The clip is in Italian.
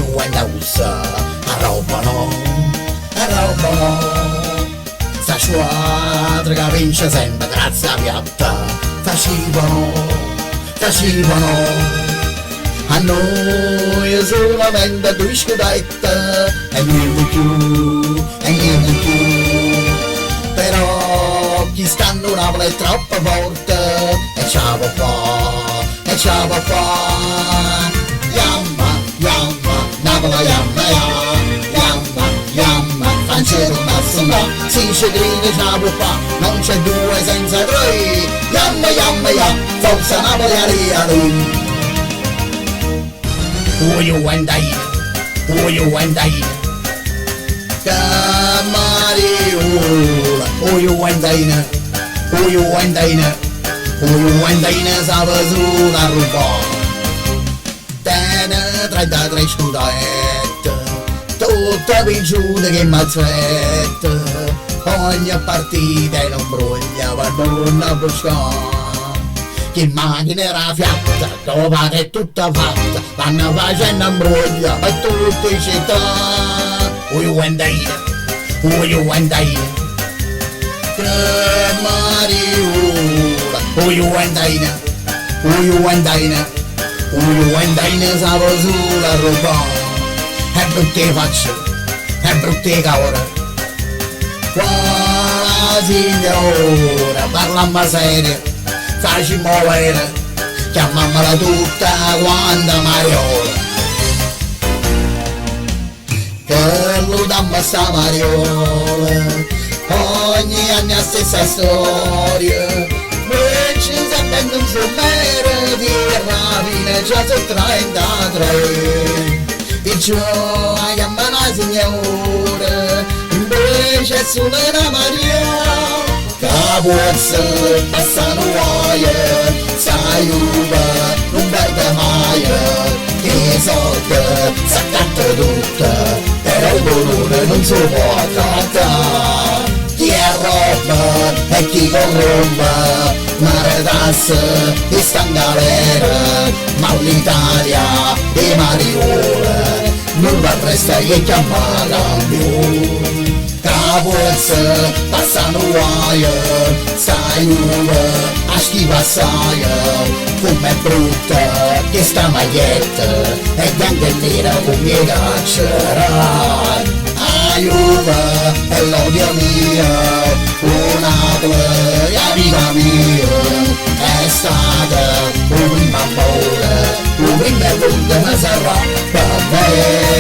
usa arrobano sta squadra che vince sempre grazie a piatta facevano a noi solamente due scudette e niente più però chi stanno Napoli è troppo forte e ciao fa Napoli yamma Francesco Massimo si scegliere ciao fa non c'è due senza tre yamma forza Napoli ali who you and I Camariola who you and I stava sulla ruba tene 33 scudette tutte vinciute che mazzette ogni partita in un bruglia guarda buscare che macchina era fiatta, dopo che è tutta fatta, vanno facendo imbruglia per tutte le città. Who you and I? Camariola, who you and I? Stavo sulla roba, e brutte facce, e brutte cavole. Qua signora, parlamma serio. Facci muovere, chiamamela tutta quanta Mariola che lo damma sta Mariola ogni anno la stessa storia invece sempre non so bene di rapine già sono 33 perciò chiamano la signora invece è solo una Mariola Capuazza, passano guaia, sai uva, non perde mai, che sorte, s'accatta tutta, però il dolore non si può trattare. Chi è roba e chi corrompe, mare tasse e sta in galera, ma l'Italia e Mariola, non va resta che chiamata più. Capuazza, passano guaia, sai uva, a schiva assai, com'è brutta che sta maglietta, e bianca e nera come caccerà. Aiuva, è l'odio mia, una la vita mia, è stata un prima amore, un prima volta ma sarà per me.